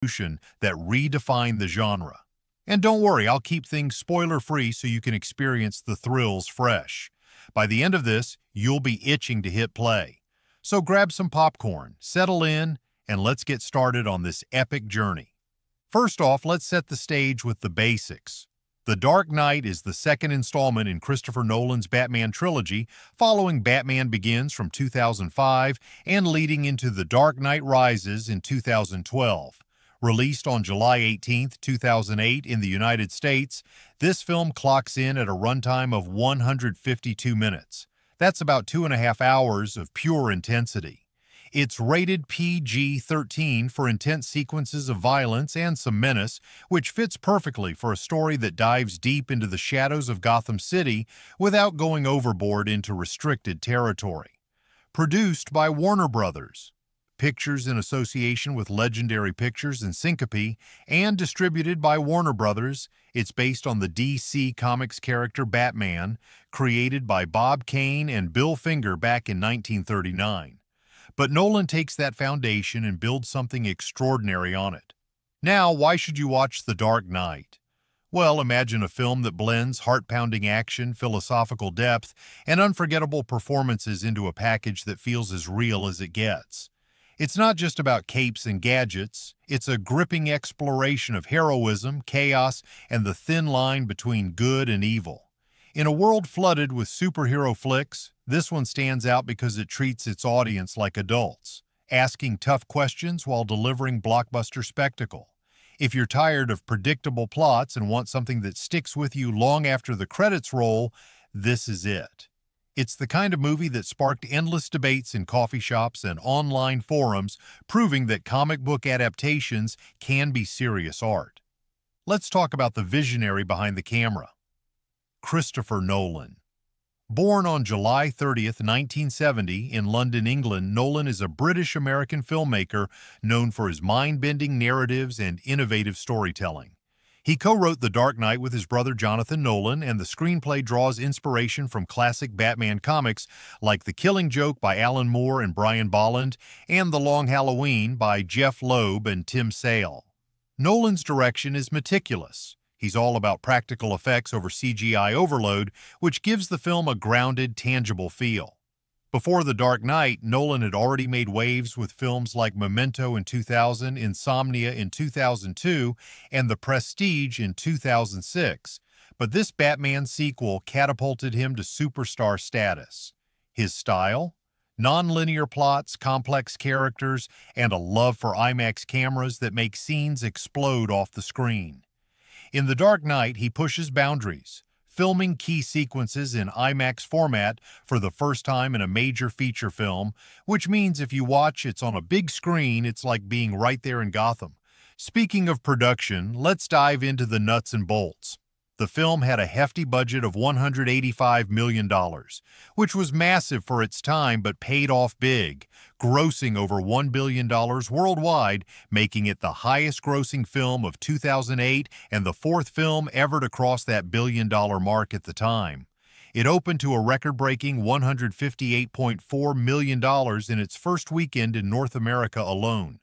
that redefined the genre. And don't worry, I'll keep things spoiler-free so you can experience the thrills fresh. By the end of this, you'll be itching to hit play. So grab some popcorn, settle in, and let's get started on this epic journey. First off, let's set the stage with the basics. The Dark Knight is the second installment in Christopher Nolan's Batman trilogy, following Batman Begins from 2005 and leading into The Dark Knight Rises in 2012. Released on July 18, 2008 in the United States, this film clocks in at a runtime of 152 minutes. That's about 2.5 hours of pure intensity. It's rated PG-13 for intense sequences of violence and some menace, which fits perfectly for a story that dives deep into the shadows of Gotham City without going overboard into restricted territory. Produced by Warner Brothers Pictures in association with Legendary Pictures and Syncope, and distributed by Warner Brothers, it's based on the DC Comics character Batman, created by Bob Kane and Bill Finger back in 1939. But Nolan takes that foundation and builds something extraordinary on it. Now, why should you watch The Dark Knight? Well, imagine a film that blends heart-pounding action, philosophical depth, and unforgettable performances into a package that feels as real as it gets. It's not just about capes and gadgets, it's a gripping exploration of heroism, chaos, and the thin line between good and evil. In a world flooded with superhero flicks, this one stands out because it treats its audience like adults, asking tough questions while delivering blockbuster spectacle. If you're tired of predictable plots and want something that sticks with you long after the credits roll, this is it. It's the kind of movie that sparked endless debates in coffee shops and online forums, proving that comic book adaptations can be serious art. Let's talk about the visionary behind the camera. Christopher Nolan. Born on July 30, 1970, in London, England, Nolan is a British-American filmmaker known for his mind-bending narratives and innovative storytelling. He co-wrote The Dark Knight with his brother Jonathan Nolan, and the screenplay draws inspiration from classic Batman comics like The Killing Joke by Alan Moore and Brian Bolland and The Long Halloween by Jeff Loeb and Tim Sale. Nolan's direction is meticulous. He's all about practical effects over CGI overload, which gives the film a grounded, tangible feel. Before The Dark Knight, Nolan had already made waves with films like Memento in 2000, Insomnia in 2002, and The Prestige in 2006. But this Batman sequel catapulted him to superstar status. His style? Non-linear plots, complex characters, and a love for IMAX cameras that make scenes explode off the screen. In The Dark Knight, he pushes boundaries, filming key sequences in IMAX format for the first time in a major feature film, which means if you watch it's on a big screen, it's like being right there in Gotham. Speaking of production, let's dive into the nuts and bolts. The film had a hefty budget of $185 million, which was massive for its time but paid off big, grossing over $1 billion worldwide, making it the highest-grossing film of 2008 and the fourth film ever to cross that billion-dollar mark at the time. It opened to a record-breaking $158.4 million in its first weekend in North America alone.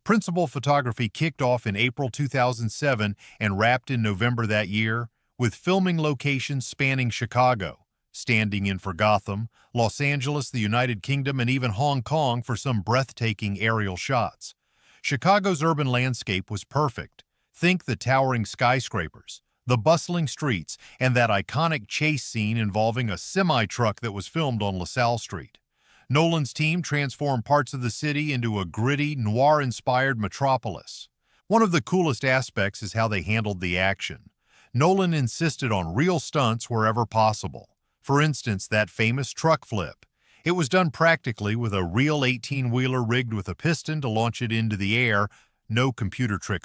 Principal photography kicked off in April 2007 and wrapped in November that year, with filming locations spanning Chicago, standing in for Gotham, Los Angeles, the United Kingdom, and even Hong Kong for some breathtaking aerial shots. Chicago's urban landscape was perfect. Think the towering skyscrapers, the bustling streets, and that iconic chase scene involving a semi-truck that was filmed on LaSalle Street. Nolan's team transformed parts of the city into a gritty, noir-inspired metropolis. One of the coolest aspects is how they handled the action. Nolan insisted on real stunts wherever possible. For instance, that famous truck flip. It was done practically with a real 18-wheeler rigged with a piston to launch it into the air, no computer tricks